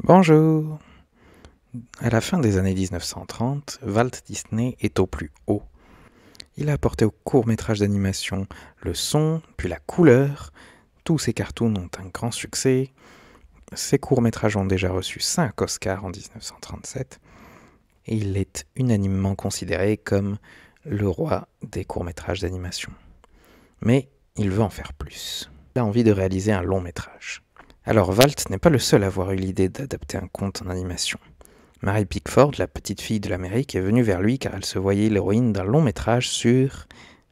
Bonjour! À la fin des années 1930, Walt Disney est au plus haut. Il a apporté au court-métrage d'animation le son, puis la couleur. Tous ses cartoons ont un grand succès. Ses courts-métrages ont déjà reçu 5 Oscars en 1937. Et il est unanimement considéré comme le roi des courts-métrages d'animation. Mais il veut en faire plus. Il a envie de réaliser un long-métrage. Alors Walt n'est pas le seul à avoir eu l'idée d'adapter un conte en animation. Mary Pickford, la petite fille de l'Amérique, est venue vers lui car elle se voyait l'héroïne d'un long métrage sur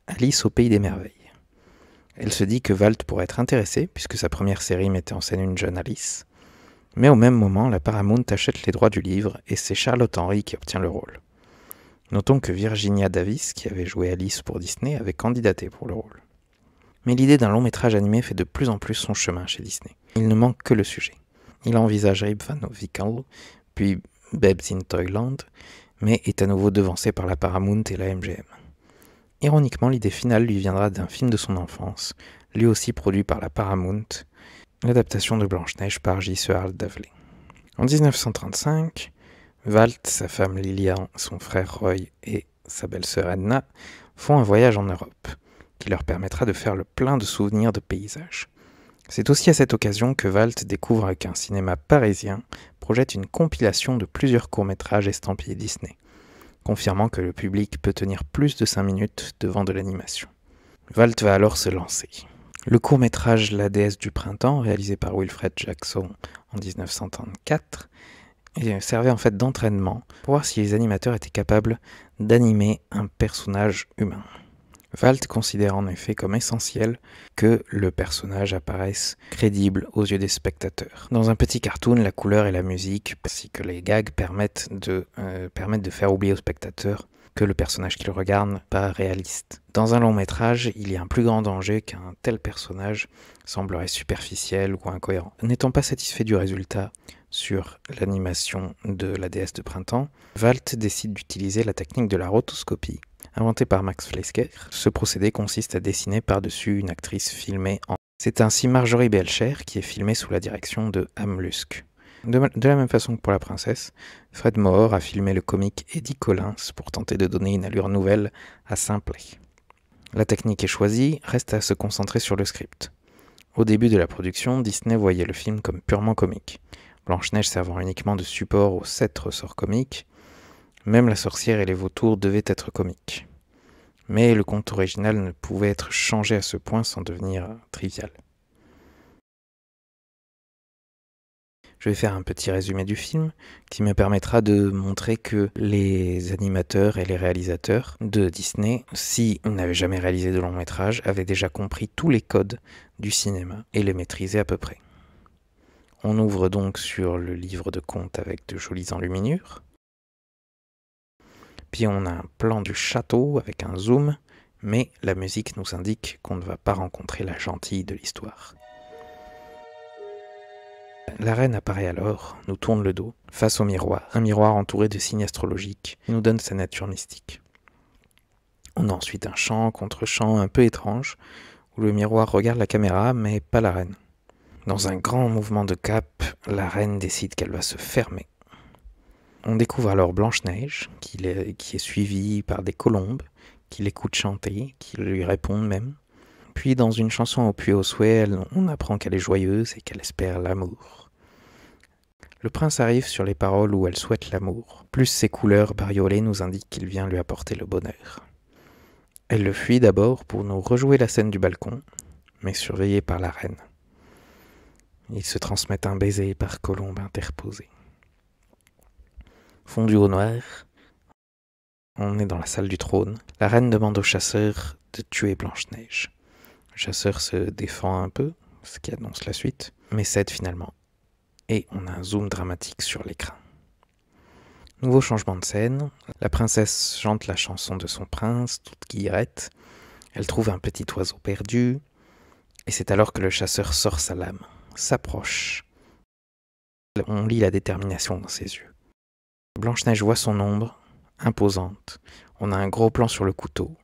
Alice au pays des merveilles. Elle se dit que Walt pourrait être intéressé puisque sa première série mettait en scène une jeune Alice. Mais au même moment, la Paramount achète les droits du livre et c'est Charlotte Henry qui obtient le rôle. Notons que Virginia Davis, qui avait joué Alice pour Disney, avait candidaté pour le rôle. Mais l'idée d'un long métrage animé fait de plus en plus son chemin chez Disney. Il ne manque que le sujet. Il envisage Rip Van Winkle, puis Babes in Toyland, mais est à nouveau devancé par la Paramount et la MGM. Ironiquement, l'idée finale lui viendra d'un film de son enfance, lui aussi produit par la Paramount, l'adaptation de Blanche-Neige par J. Searle Dudley. En 1935, Walt, sa femme Lillian, son frère Roy et sa belle-sœur Edna font un voyage en Europe, qui leur permettra de faire le plein de souvenirs de paysages. C'est aussi à cette occasion que Walt découvre qu'un cinéma parisien projette une compilation de plusieurs courts-métrages estampillés Disney, confirmant que le public peut tenir plus de 5 minutes devant de l'animation. Walt va alors se lancer. Le court-métrage La déesse du printemps, réalisé par Wilfred Jackson en 1934, servait en fait d'entraînement pour voir si les animateurs étaient capables d'animer un personnage humain. Walt considère en effet comme essentiel que le personnage apparaisse crédible aux yeux des spectateurs. Dans un petit cartoon, la couleur et la musique, ainsi que les gags, permettent de faire oublier aux spectateurs que le personnage qu'il regarde n'est pas réaliste. Dans un long métrage, il y a un plus grand danger qu'un tel personnage semblerait superficiel ou incohérent. N'étant pas satisfait du résultat sur l'animation de la déesse de printemps, Walt décide d'utiliser la technique de la rotoscopie, inventée par Max Fleischer. Ce procédé consiste à dessiner par-dessus une actrice filmée en... C'est ainsi Marjorie Belcher qui est filmée sous la direction de Ham Lusk. De la même façon que pour la princesse, Fred Moore a filmé le comique Eddie Collins pour tenter de donner une allure nouvelle à Simplet. La technique est choisie, reste à se concentrer sur le script. Au début de la production, Disney voyait le film comme purement comique, Blanche-Neige servant uniquement de support aux 7 ressorts comiques. Même la sorcière et les vautours devaient être comiques. Mais le conte original ne pouvait être changé à ce point sans devenir trivial. Je vais faire un petit résumé du film qui me permettra de montrer que les animateurs et les réalisateurs de Disney, s'ils n'avaient jamais réalisé de long métrage, avaient déjà compris tous les codes du cinéma et les maîtrisaient à peu près. On ouvre donc sur le livre de contes avec de jolies enluminures. Puis on a un plan du château avec un zoom, mais la musique nous indique qu'on ne va pas rencontrer la gentille de l'histoire. La reine apparaît alors, nous tourne le dos, face au miroir, un miroir entouré de signes astrologiques, qui nous donne sa nature mystique. On a ensuite un chant contre chant un peu étrange, où le miroir regarde la caméra, mais pas la reine. Dans un grand mouvement de cap, la reine décide qu'elle va se fermer. On découvre alors Blanche-Neige, qui est suivie par des colombes, qui l'écoutent chanter, qui lui répondent même. Puis dans une chanson au puits au souhait, on apprend qu'elle est joyeuse et qu'elle espère l'amour. Le prince arrive sur les paroles où elle souhaite l'amour. Plus ses couleurs bariolées nous indiquent qu'il vient lui apporter le bonheur. Elle le fuit d'abord pour nous rejouer la scène du balcon, mais surveillée par la reine. Ils se transmettent un baiser par colombe interposée. Fondu au noir, on est dans la salle du trône. La reine demande au chasseur de tuer Blanche-Neige. Le chasseur se défend un peu, ce qui annonce la suite, mais cède finalement. Et on a un zoom dramatique sur l'écran. Nouveau changement de scène, la princesse chante la chanson de son prince, toute guillerette. Elle trouve un petit oiseau perdu, et c'est alors que le chasseur sort sa lame, s'approche. On lit la détermination dans ses yeux. Blanche-Neige voit son ombre, imposante. On a un gros plan sur le couteau.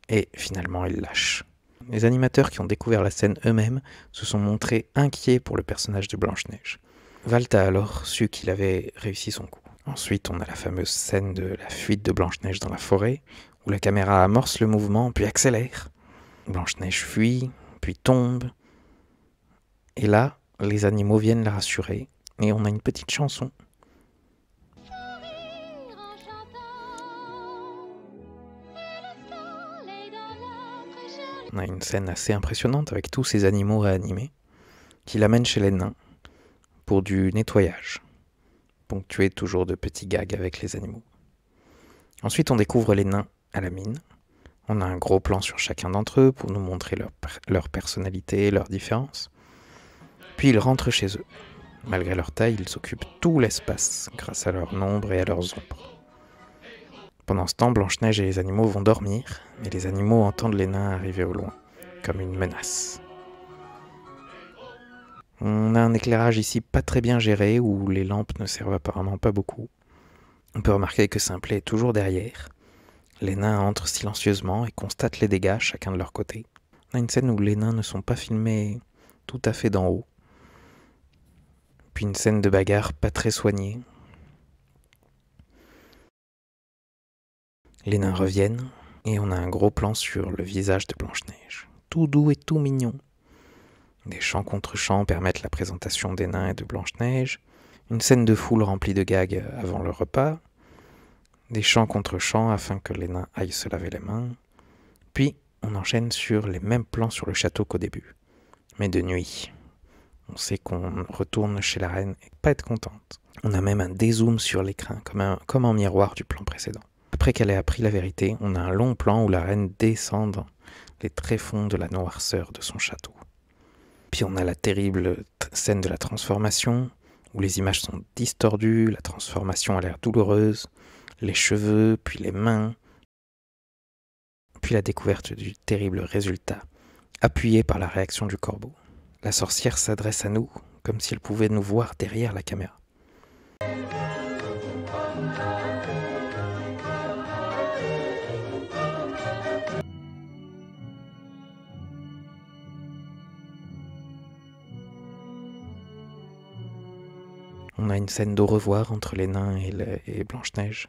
Et finalement, elle lâche. Les animateurs qui ont découvert la scène eux-mêmes se sont montrés inquiets pour le personnage de Blanche-Neige. Walt a alors su qu'il avait réussi son coup. Ensuite, on a la fameuse scène de la fuite de Blanche-Neige dans la forêt, où la caméra amorce le mouvement, puis accélère. Blanche-Neige fuit, puis tombe. Et là, les animaux viennent la rassurer, et on a une petite chanson. On a une scène assez impressionnante avec tous ces animaux réanimés qui l'amènent chez les nains pour du nettoyage, ponctué toujours de petits gags avec les animaux. Ensuite, on découvre les nains à la mine. On a un gros plan sur chacun d'entre eux pour nous montrer leur personnalité, leurs différences. Puis ils rentrent chez eux. Malgré leur taille, ils occupent tout l'espace grâce à leur nombre et à leurs ombres. Pendant ce temps, Blanche-Neige et les animaux vont dormir, mais les animaux entendent les nains arriver au loin, comme une menace. On a un éclairage ici pas très bien géré, où les lampes ne servent apparemment pas beaucoup. On peut remarquer que Simplet est toujours derrière. Les nains entrent silencieusement et constatent les dégâts, chacun de leur côté. On a une scène où les nains ne sont pas filmés tout à fait d'en haut. Puis une scène de bagarre pas très soignée. Les nains reviennent, et on a un gros plan sur le visage de Blanche-Neige. Tout doux et tout mignon. Des chants contre chants permettent la présentation des nains et de Blanche-Neige. Une scène de foule remplie de gags avant le repas. Des chants contre chants afin que les nains aillent se laver les mains. Puis, on enchaîne sur les mêmes plans sur le château qu'au début, mais de nuit. On sait qu'on retourne chez la reine et pas être contente. On a même un dézoom sur l'écran, comme en miroir du plan précédent. Après qu'elle ait appris la vérité, on a un long plan où la reine descend dans les tréfonds de la noirceur de son château. Puis on a la terrible scène de la transformation, où les images sont distordues, la transformation a l'air douloureuse, les cheveux, puis les mains, puis la découverte du terrible résultat, appuyé par la réaction du corbeau. La sorcière s'adresse à nous, comme si elle pouvait nous voir derrière la caméra. On a une scène d'au revoir entre les nains et Blanche-Neige,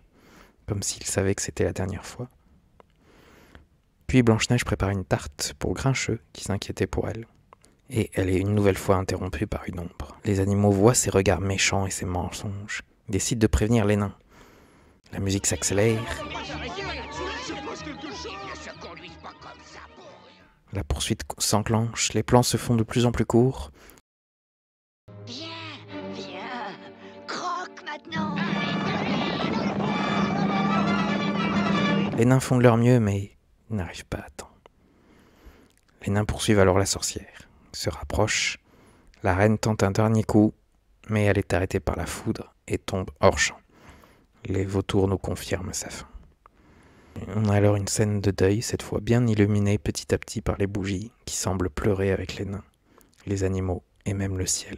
comme s'ils savaient que c'était la dernière fois. Puis Blanche-Neige prépare une tarte pour Grincheux, qui s'inquiétait pour elle. Et elle est une nouvelle fois interrompue par une ombre. Les animaux voient ses regards méchants et ses mensonges. Ils décident de prévenir les nains. La musique s'accélère. La poursuite s'enclenche, les plans se font de plus en plus courts. Viens, croque maintenant. Les nains font de leur mieux, mais ils n'arrivent pas à temps. Les nains poursuivent alors la sorcière, se rapprochent. La reine tente un dernier coup, mais elle est arrêtée par la foudre et tombe hors champ. Les vautours nous confirment sa fin. On a alors une scène de deuil, cette fois bien illuminée petit à petit par les bougies, qui semblent pleurer avec les nains, les animaux et même le ciel.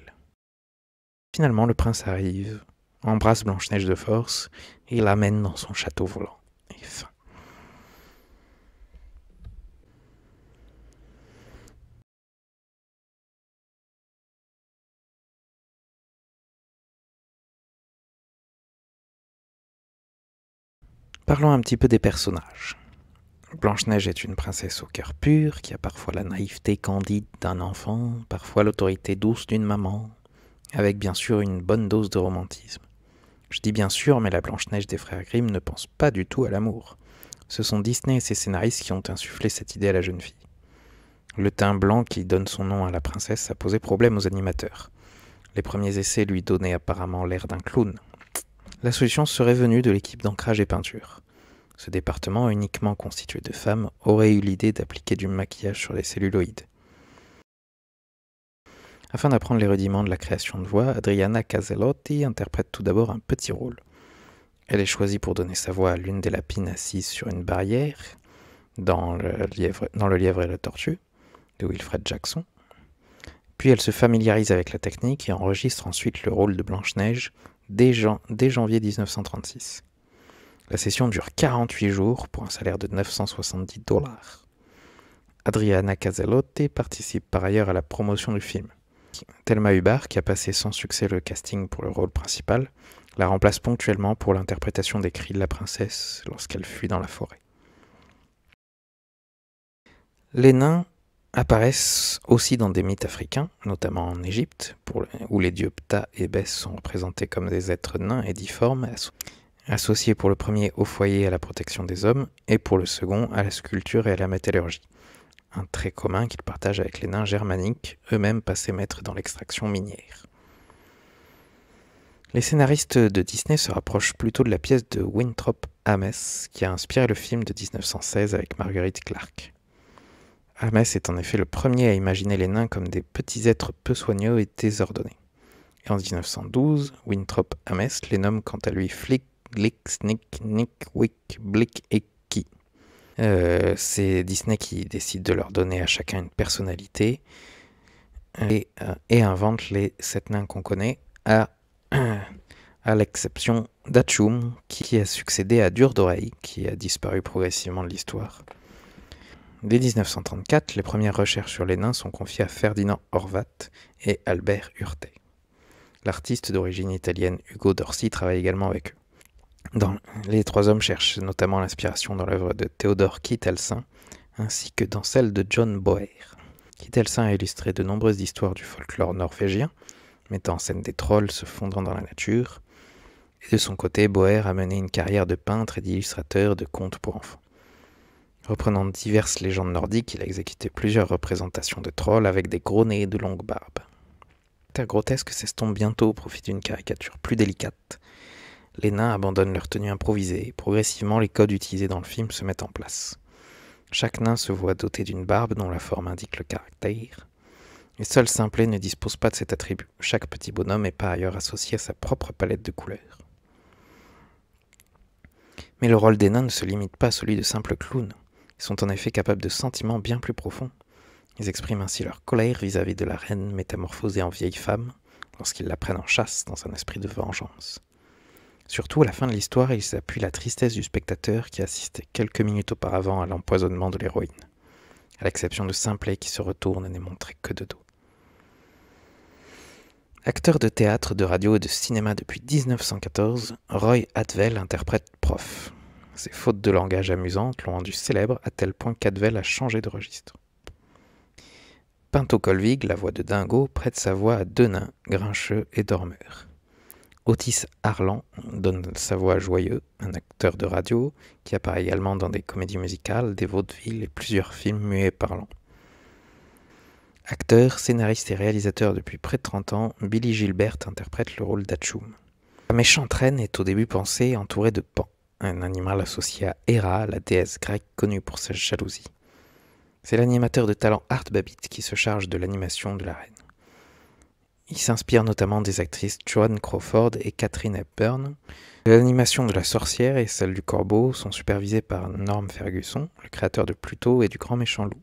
Finalement, le prince arrive, embrasse Blanche-Neige de force et l'amène dans son château volant. Et fin. Parlons un petit peu des personnages. Blanche-Neige est une princesse au cœur pur, qui a parfois la naïveté candide d'un enfant, parfois l'autorité douce d'une maman, avec bien sûr une bonne dose de romantisme. Je dis bien sûr, mais la Blanche-Neige des frères Grimm ne pense pas du tout à l'amour. Ce sont Disney et ses scénaristes qui ont insufflé cette idée à la jeune fille. Le teint blanc qui donne son nom à la princesse a posé problème aux animateurs. Les premiers essais lui donnaient apparemment l'air d'un clown. La solution serait venue de l'équipe d'ancrage et peinture. Ce département, uniquement constitué de femmes, aurait eu l'idée d'appliquer du maquillage sur les celluloïdes. Afin d'apprendre les rudiments de la création de voix, Adriana Caselotti interprète tout d'abord un petit rôle. Elle est choisie pour donner sa voix à l'une des lapines assises sur une barrière, dans Le lièvre et la tortue, de Wilfred Jackson. Puis elle se familiarise avec la technique et enregistre ensuite le rôle de Blanche-Neige dès janvier 1936. La session dure 48 jours pour un salaire de $970. Adriana Caselotti participe par ailleurs à la promotion du film. Thelma Hubbard, qui a passé sans succès le casting pour le rôle principal, la remplace ponctuellement pour l'interprétation des cris de la princesse lorsqu'elle fuit dans la forêt. Les nains apparaissent aussi dans des mythes africains, notamment en Égypte, où les dieux Ptah et Bès sont représentés comme des êtres nains et difformes, associés pour le premier au foyer et à la protection des hommes, et pour le second à la sculpture et à la métallurgie. Un trait commun qu'ils partagent avec les nains germaniques, eux-mêmes passés maîtres dans l'extraction minière. Les scénaristes de Disney se rapprochent plutôt de la pièce de Winthrop Ames, qui a inspiré le film de 1916 avec Marguerite Clark. Ames est en effet le premier à imaginer les nains comme des petits êtres peu soigneux et désordonnés. Et en 1912, Winthrop Ames les nomme quant à lui Flick, Glick, Snick, Nick, Wick, Blick et Ki. C'est Disney qui décide de leur donner à chacun une personnalité et invente les 7 nains qu'on connaît, à l'exception d'Atchoum, qui a succédé à Durdorei, qui a disparu progressivement de l'histoire. Dès 1934, les premières recherches sur les nains sont confiées à Ferdinand Horvat et Albert Urtet. L'artiste d'origine italienne Ugo Dorsi travaille également avec eux. Les 3 hommes cherchent notamment l'inspiration dans l'œuvre de Théodore Kittelsen, ainsi que dans celle de John Boer. Kittelsen a illustré de nombreuses histoires du folklore norvégien, mettant en scène des trolls se fondant dans la nature, et de son côté, Boer a mené une carrière de peintre et d'illustrateur de contes pour enfants. Reprenant diverses légendes nordiques, il a exécuté plusieurs représentations de trolls avec des gros nez et de longues barbes. Le caractère grotesque s'estompe bientôt au profit d'une caricature plus délicate. Les nains abandonnent leur tenue improvisée et progressivement les codes utilisés dans le film se mettent en place. Chaque nain se voit doté d'une barbe dont la forme indique le caractère. Et seul Simplet ne dispose pas de cet attribut. Chaque petit bonhomme est par ailleurs associé à sa propre palette de couleurs. Mais le rôle des nains ne se limite pas à celui de simples clowns. Ils sont en effet capables de sentiments bien plus profonds. Ils expriment ainsi leur colère vis-à-vis de la reine métamorphosée en vieille femme, lorsqu'ils la prennent en chasse dans un esprit de vengeance. Surtout, à la fin de l'histoire, ils appuient la tristesse du spectateur qui assistait quelques minutes auparavant à l'empoisonnement de l'héroïne, à l'exception de Simplet qui se retourne et n'est montré que de dos. Acteur de théâtre, de radio et de cinéma depuis 1914, Roy Atwell interprète Prof. Ses fautes de langage amusantes l'ont rendu célèbre à tel point qu'Atwell a changé de registre. Pinto Colvig, la voix de Dingo, prête sa voix à 2 nains, Grincheux et Dormeur. Otis Arlan donne sa voix à Joyeux, un acteur de radio qui apparaît également dans des comédies musicales, des vaudevilles et plusieurs films muets parlants. Acteur, scénariste et réalisateur depuis près de 30 ans, Billy Gilbert interprète le rôle d'Atchoum. La méchante reine est au début pensée entourée de Pan, un animal associé à Héra, la déesse grecque connue pour sa jalousie. C'est l'animateur de talent Art Babbitt qui se charge de l'animation de la reine. Il s'inspire notamment des actrices Joan Crawford et Katharine Hepburn. L'animation de la sorcière et celle du corbeau sont supervisées par Norm Ferguson, le créateur de Pluto et du Grand Méchant Loup.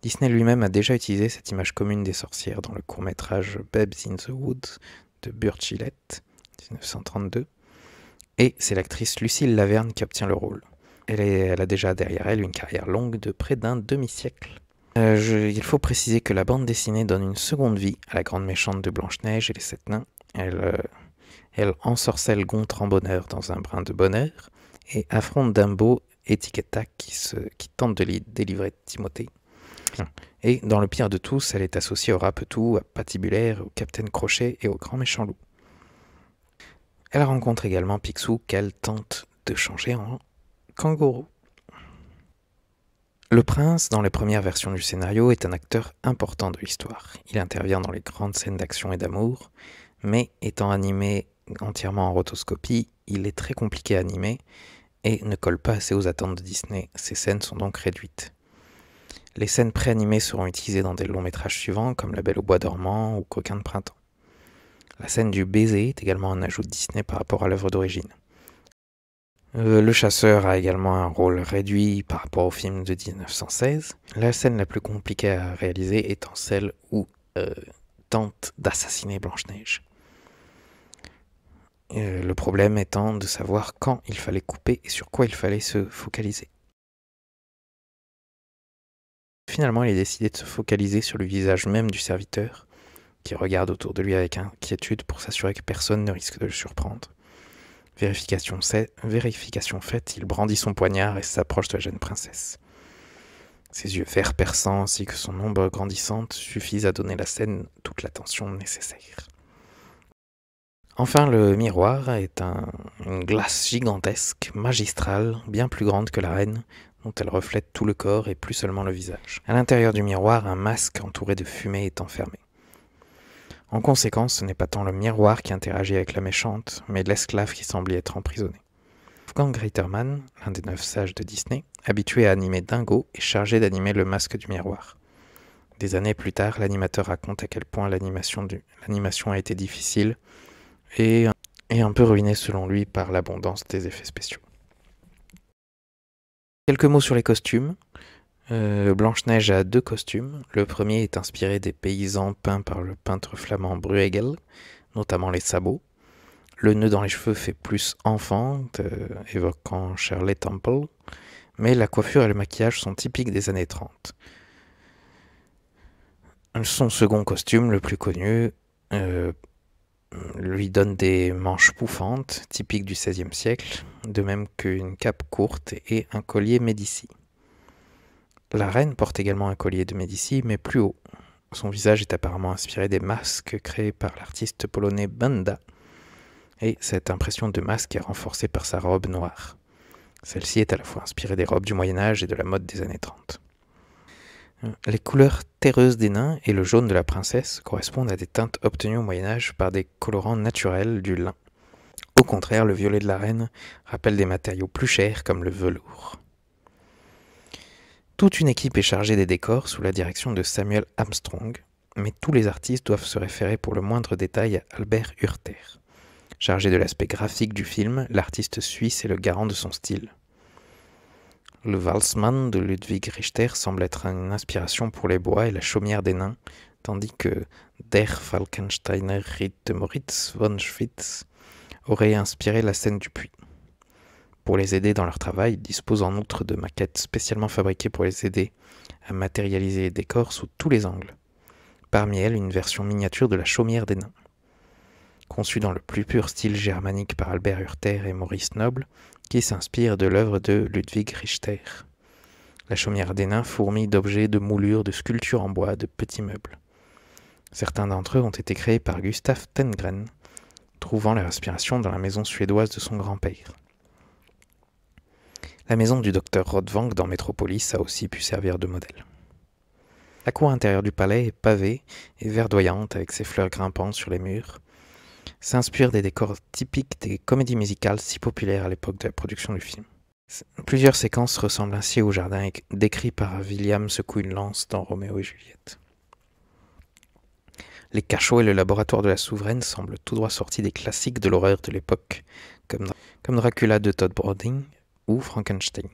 Disney lui-même a déjà utilisé cette image commune des sorcières dans le court-métrage Babes in the Woods de Burt Gillett, 1932, et c'est l'actrice Lucille Laverne qui obtient le rôle. Elle a déjà derrière elle une carrière longue de près d'un demi-siècle. Il faut préciser que la bande dessinée donne une seconde vie à la grande méchante de Blanche-Neige et les 7 nains. Elle ensorcelle Gontran Bonheur dans un brin de bonheur et affronte Dumbo et Tic et Tac qui tentent de délivrer Timothée. Et dans le pire de tous, elle est associée au Rapetou, à Patibulaire, au Capitaine Crochet et au Grand Méchant Loup. Elle rencontre également Picsou qu'elle tente de changer en kangourou. Le prince, dans les premières versions du scénario, est un acteur important de l'histoire. Il intervient dans les grandes scènes d'action et d'amour, mais étant animé entièrement en rotoscopie, il est très compliqué à animer et ne colle pas assez aux attentes de Disney. Ces scènes sont donc réduites. Les scènes préanimées seront utilisées dans des longs métrages suivants, comme La Belle au bois dormant ou Coquin de printemps. La scène du baiser est également un ajout de Disney par rapport à l'œuvre d'origine. Le chasseur a également un rôle réduit par rapport au film de 1916. La scène la plus compliquée à réaliser étant celle où tente d'assassiner Blanche-Neige. Le problème étant de savoir quand il fallait couper et sur quoi il fallait se focaliser. Finalement, il est décidé de se focaliser sur le visage même du serviteur, qui regarde autour de lui avec inquiétude pour s'assurer que personne ne risque de le surprendre. Vérification faite, il brandit son poignard et s'approche de la jeune princesse. Ses yeux verts perçants ainsi que son ombre grandissante suffisent à donner à la scène toute l'attention nécessaire. Enfin, le miroir est une glace gigantesque, magistrale, bien plus grande que la reine, dont elle reflète tout le corps et plus seulement le visage. À l'intérieur du miroir, un masque entouré de fumée est enfermé. En conséquence, ce n'est pas tant le miroir qui interagit avec la méchante, mais l'esclave qui semble y être emprisonné. Wolfgang Reitermann, l'un des 9 sages de Disney, habitué à animer Dingo, est chargé d'animer le masque du miroir. Des années plus tard, l'animateur raconte à quel point l'animation a été difficile et un peu ruinée selon lui par l'abondance des effets spéciaux. Quelques mots sur les costumes. Blanche-Neige a 2 costumes. Le premier est inspiré des paysans peints par le peintre flamand Bruegel, notamment les sabots. Le nœud dans les cheveux fait plus enfant, évoquant Shirley Temple, mais la coiffure et le maquillage sont typiques des années 30. Son second costume, le plus connu, lui donne des manches pouffantes, typiques du XVIe siècle, de même qu'une cape courte et un collier Médicis. La reine porte également un collier de Médicis, mais plus haut. Son visage est apparemment inspiré des masques créés par l'artiste polonais Benda, et cette impression de masque est renforcée par sa robe noire. Celle-ci est à la fois inspirée des robes du Moyen-Âge et de la mode des années 30. Les couleurs terreuses des nains et le jaune de la princesse correspondent à des teintes obtenues au Moyen-Âge par des colorants naturels du lin. Au contraire, le violet de la reine rappelle des matériaux plus chers comme le velours. Toute une équipe est chargée des décors sous la direction de Samuel Armstrong, mais tous les artistes doivent se référer pour le moindre détail à Albert Hurter. Chargé de l'aspect graphique du film, l'artiste suisse est le garant de son style. Le Walsmann de Ludwig Richter semble être une inspiration pour les bois et la chaumière des nains, tandis que Der Falkensteiner Ritt de Moritz von Schwitz aurait inspiré la scène du puits. Pour les aider dans leur travail, ils disposent en outre de maquettes spécialement fabriquées pour les aider à matérialiser les décors sous tous les angles. Parmi elles, une version miniature de la chaumière des nains. Conçue dans le plus pur style germanique par Albert Hurter et Maurice Noble, qui s'inspire de l'œuvre de Ludwig Richter. La chaumière des nains fourmille d'objets, de moulures, de sculptures en bois, de petits meubles. Certains d'entre eux ont été créés par Gustaf Tenggren, trouvant leur inspiration dans la maison suédoise de son grand-père. La maison du docteur Rodvang dans Metropolis a aussi pu servir de modèle. La cour intérieure du palais est pavée et verdoyante avec ses fleurs grimpantes sur les murs, s'inspire des décors typiques des comédies musicales si populaires à l'époque de la production du film. Plusieurs séquences ressemblent ainsi au jardin décrit par William secoue une lance dans Roméo et Juliette. Les cachots et le laboratoire de la souveraine semblent tout droit sortis des classiques de l'horreur de l'époque, comme Dracula de Todd Browning ou Frankenstein,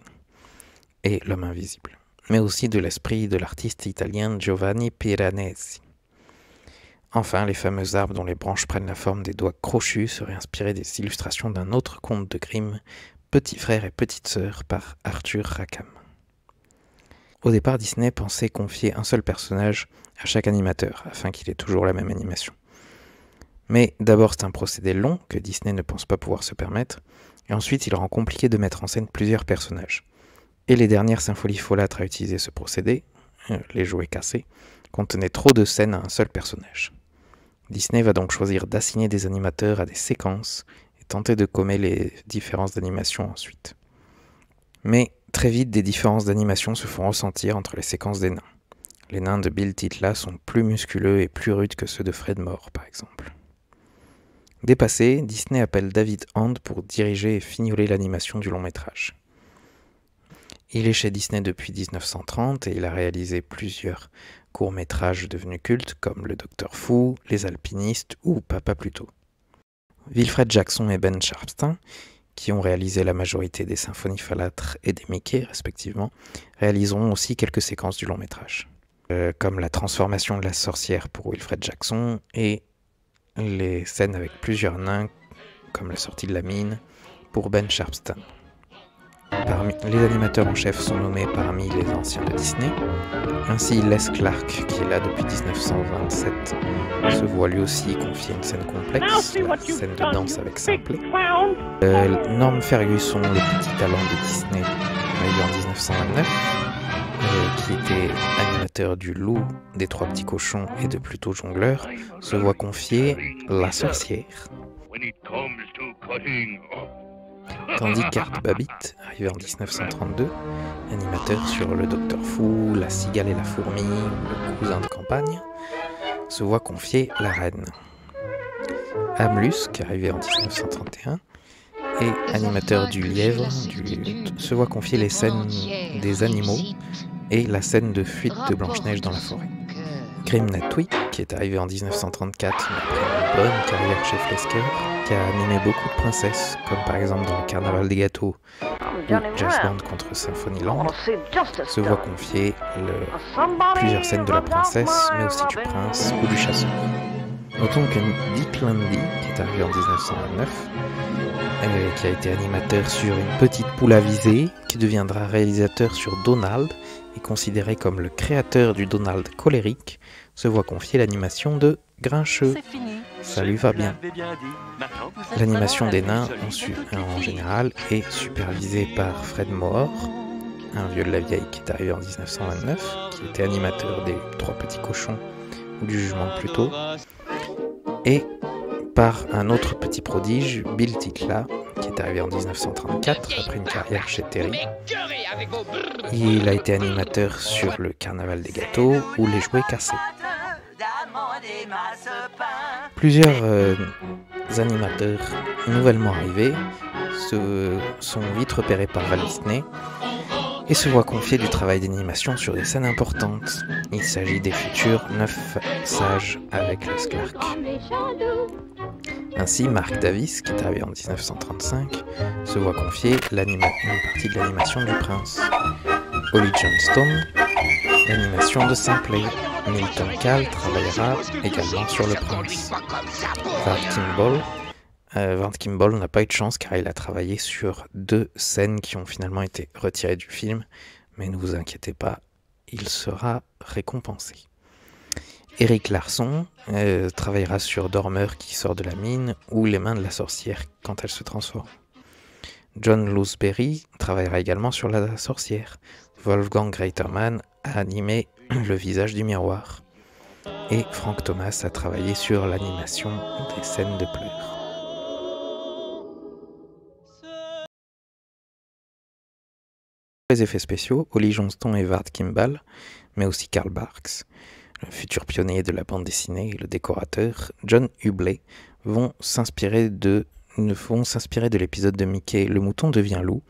et L'homme invisible, mais aussi de l'esprit de l'artiste italien Giovanni Piranesi. Enfin, les fameux arbres dont les branches prennent la forme des doigts crochus seraient inspirés des illustrations d'un autre conte de Grimm, Petit frère et petite sœur, par Arthur Rackham. Au départ, Disney pensait confier un seul personnage à chaque animateur, afin qu'il ait toujours la même animation. Mais d'abord, c'est un procédé long que Disney ne pense pas pouvoir se permettre, et ensuite, il rend compliqué de mettre en scène plusieurs personnages. Et les dernières symphonies folâtres à utiliser ce procédé, les jouets cassés, contenaient trop de scènes à un seul personnage. Disney va donc choisir d'assigner des animateurs à des séquences et tenter de gommer les différences d'animation ensuite. Mais très vite, des différences d'animation se font ressentir entre les séquences des nains. Les nains de Bill Titla sont plus musculeux et plus rudes que ceux de Fred Moore, par exemple. Dépassé, Disney appelle David Hand pour diriger et fignoler l'animation du long métrage. Il est chez Disney depuis 1930 et il a réalisé plusieurs courts-métrages devenus cultes comme Le Docteur Fou, Les Alpinistes ou Papa Pluto. Wilfred Jackson et Ben Sharpstin, qui ont réalisé la majorité des symphonies folâtres et des Mickey respectivement, réaliseront aussi quelques séquences du long métrage, comme la transformation de la sorcière pour Wilfred Jackson et les scènes avec plusieurs nains, comme la sortie de la mine, pour Ben Sharpstin. Les animateurs en chef sont nommés parmi les anciens de Disney. Ainsi, Les Clark, qui est là depuis 1927, se voit lui aussi confier une scène complexe, la scène de danse avec Simplet. Norm Ferguson, les petits talents de Disney, arrivé en 1929, qui était animateur du Loup, des Trois Petits Cochons et de Pluto Jongleur, se voit confier La Sorcière. Tandis qu'Art Babbitt, arrivé en 1932, animateur sur Le Docteur Fou, La Cigale et la Fourmi, Le Cousin de campagne, se voit confier La Reine. Am Lusk, arrivé en 1931, et animateur du Lièvre, se voit confier les scènes des animaux et la scène de fuite de Blanche-Neige dans la forêt. Grim Natwick, qui est arrivé en 1934, mais après une bonne carrière chez Flesker, qui a animé beaucoup de princesses, comme par exemple dans le Carnaval des Gâteaux ou Jazz Band contre Symphonieland, se voit confier plusieurs scènes de la princesse, mais aussi du prince ou du chasseur. Notons que Dick Landy, qui est arrivé en 1929, qui a été animateur sur Une petite poule avisée, qui deviendra réalisateur sur Donald, et considéré comme le créateur du Donald colérique, se voit confier l'animation de Grincheux. Ça lui va bien. L'animation des nains, en général, est supervisée par Fred Moore, un vieux de la vieille qui est arrivé en 1929, qui était animateur des Trois Petits Cochons ou du Jugement de Pluto, et par un autre petit prodige, Bill Titla, qui est arrivé en 1934 après une carrière chez Terry. Il a été animateur sur le Carnaval des Gâteaux ou Les Jouets Cassés. Plusieurs animateurs nouvellement arrivés sont vite repérés par Walt Disney et se voient confier du travail d'animation sur des scènes importantes. Il s'agit des futurs 9 sages avec Les Clark. Ainsi, Mark Davis, qui est arrivé en 1935, se voit confier une partie de l'animation du prince. Ollie Johnston, l'animation de Simplet. Milton Kahl travaillera également sur le prince. Vart Kimball n'a pas eu de chance car il a travaillé sur 2 scènes qui ont finalement été retirées du film, mais ne vous inquiétez pas, il sera récompensé. Eric Larson travaillera sur Dormeur qui sort de la mine ou Les mains de la sorcière quand elle se transforme. John Louisberry travaillera également sur La sorcière. Wolfgang Reitermann a animé Le visage du miroir. Et Frank Thomas a travaillé sur l'animation des scènes de pleurs. Les effets spéciaux, Ollie Johnston et Ward Kimball, mais aussi Carl Barks, le futur pionnier de la bande dessinée et le décorateur, John Hubley, vont s'inspirer de l'épisode de Mickey Le mouton devient loup,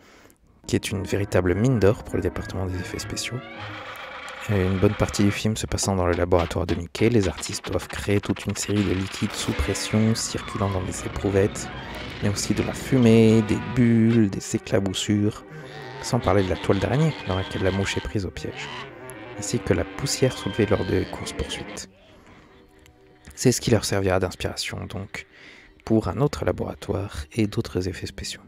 qui est une véritable mine d'or pour le département des effets spéciaux. Une bonne partie du film se passant dans le laboratoire de Mickey, les artistes doivent créer toute une série de liquides sous pression circulant dans des éprouvettes, mais aussi de la fumée, des bulles, des éclaboussures, sans parler de la toile d'araignée dans laquelle la mouche est prise au piège, ainsi que la poussière soulevée lors des courses-poursuites. C'est ce qui leur servira d'inspiration donc pour un autre laboratoire et d'autres effets spéciaux.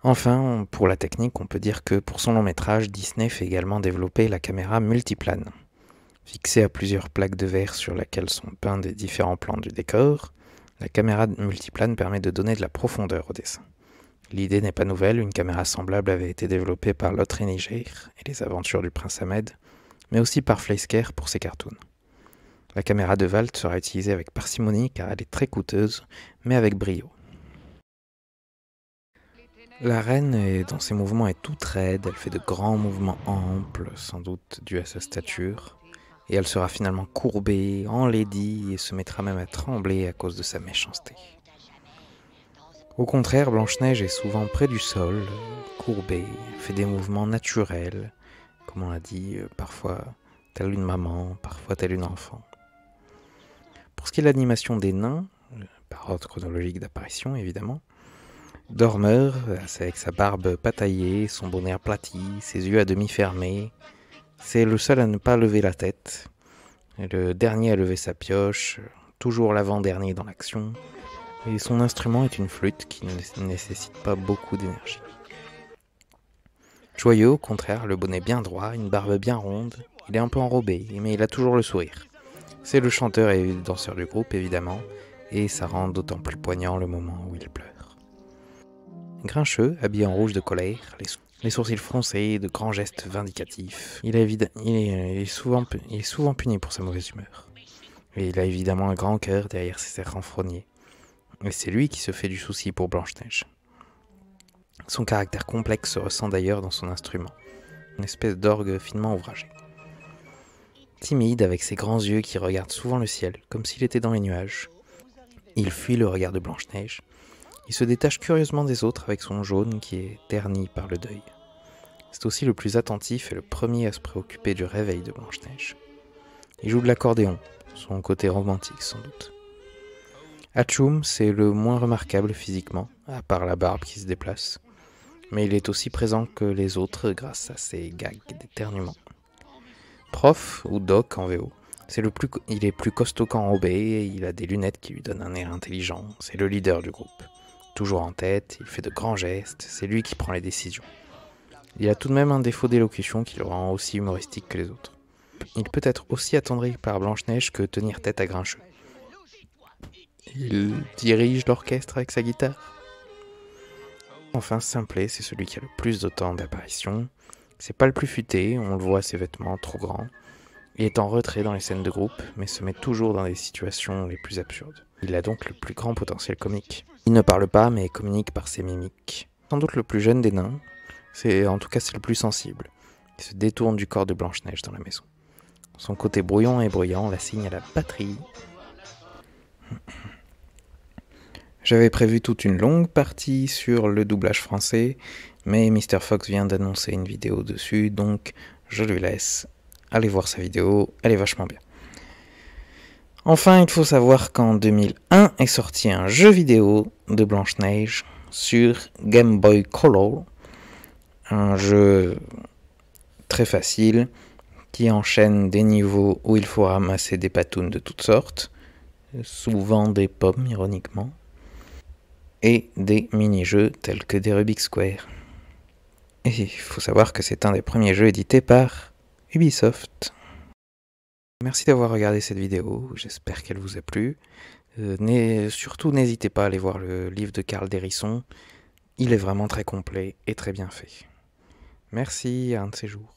Enfin, pour la technique, on peut dire que pour son long métrage, Disney fait également développer la caméra multiplane. Fixée à plusieurs plaques de verre sur lesquelles sont peints des différents plans du décor, la caméra multiplane permet de donner de la profondeur au dessin. L'idée n'est pas nouvelle, une caméra semblable avait été développée par Lotte Niger et les aventures du prince Ahmed, mais aussi par Fleischer pour ses cartoons. La caméra de Walt sera utilisée avec parcimonie car elle est très coûteuse, mais avec brio. La reine, dans ses mouvements, est toute raide, elle fait de grands mouvements amples, sans doute dus à sa stature, et elle sera finalement courbée, enlaidie, et se mettra même à trembler à cause de sa méchanceté. Au contraire, Blanche-Neige est souvent près du sol, courbée, fait des mouvements naturels, comme on l'a dit, parfois telle une maman, parfois telle une enfant. Pour ce qui est de l'animation des nains, par ordre chronologique d'apparition évidemment, Dormeur, avec sa barbe pataillée, son bonnet aplati, ses yeux à demi fermés, c'est le seul à ne pas lever la tête, le dernier à lever sa pioche, toujours l'avant-dernier dans l'action, et son instrument est une flûte qui ne nécessite pas beaucoup d'énergie. Joyeux, au contraire, le bonnet bien droit, une barbe bien ronde. Il est un peu enrobé, mais il a toujours le sourire. C'est le chanteur et le danseur du groupe, évidemment, et ça rend d'autant plus poignant le moment où il pleure. Grincheux, habillé en rouge de colère, les sourcils froncés, de grands gestes vindicatifs. Il est souvent puni pour sa mauvaise humeur. Et il a évidemment un grand cœur derrière ses airs renfrognés. Et c'est lui qui se fait du souci pour Blanche-Neige. Son caractère complexe se ressent d'ailleurs dans son instrument, une espèce d'orgue finement ouvragé. Timide, avec ses grands yeux qui regardent souvent le ciel, comme s'il était dans les nuages, il fuit le regard de Blanche-Neige. Il se détache curieusement des autres avec son jaune qui est terni par le deuil. C'est aussi le plus attentif et le premier à se préoccuper du réveil de Blanche-Neige. Il joue de l'accordéon, son côté romantique sans doute. Hatchoum, c'est le moins remarquable physiquement, à part la barbe qui se déplace, mais il est aussi présent que les autres grâce à ses gags d'éternuement. Prof, ou Doc en VO, il est plus costaud qu'enrobé et il a des lunettes qui lui donnent un air intelligent, c'est le leader du groupe. Toujours en tête, il fait de grands gestes, c'est lui qui prend les décisions. Il a tout de même un défaut d'élocution qui le rend aussi humoristique que les autres. Il peut être aussi attendri par Blanche-Neige que tenir tête à Grincheux. Il dirige l'orchestre avec sa guitare. Enfin, Simplet, c'est celui qui a le plus de temps d'apparition. C'est pas le plus futé, on le voit ses vêtements trop grands. Il est en retrait dans les scènes de groupe, mais se met toujours dans des situations les plus absurdes. Il a donc le plus grand potentiel comique. Il ne parle pas, mais communique par ses mimiques. Sans doute le plus jeune des nains, c'est le plus sensible. Il se détourne du corps de Blanche-Neige dans la maison. Son côté brouillon et bruyant l'assigne à la batterie. J'avais prévu toute une longue partie sur le doublage français, mais Mr. Fox vient d'annoncer une vidéo dessus, donc je lui laisse. Allez voir sa vidéo, elle est vachement bien. Enfin, il faut savoir qu'en 2001 est sorti un jeu vidéo de Blanche-Neige sur Game Boy Color. Un jeu très facile qui enchaîne des niveaux où il faut ramasser des patounes de toutes sortes, souvent des pommes ironiquement, et des mini-jeux tels que des Rubik's Square. Et il faut savoir que c'est un des premiers jeux édités par Ubisoft. Merci d'avoir regardé cette vidéo, j'espère qu'elle vous a plu. Surtout n'hésitez pas à aller voir le livre de Carl Dérisson, il est vraiment très complet et très bien fait. Merci, à un de ces jours.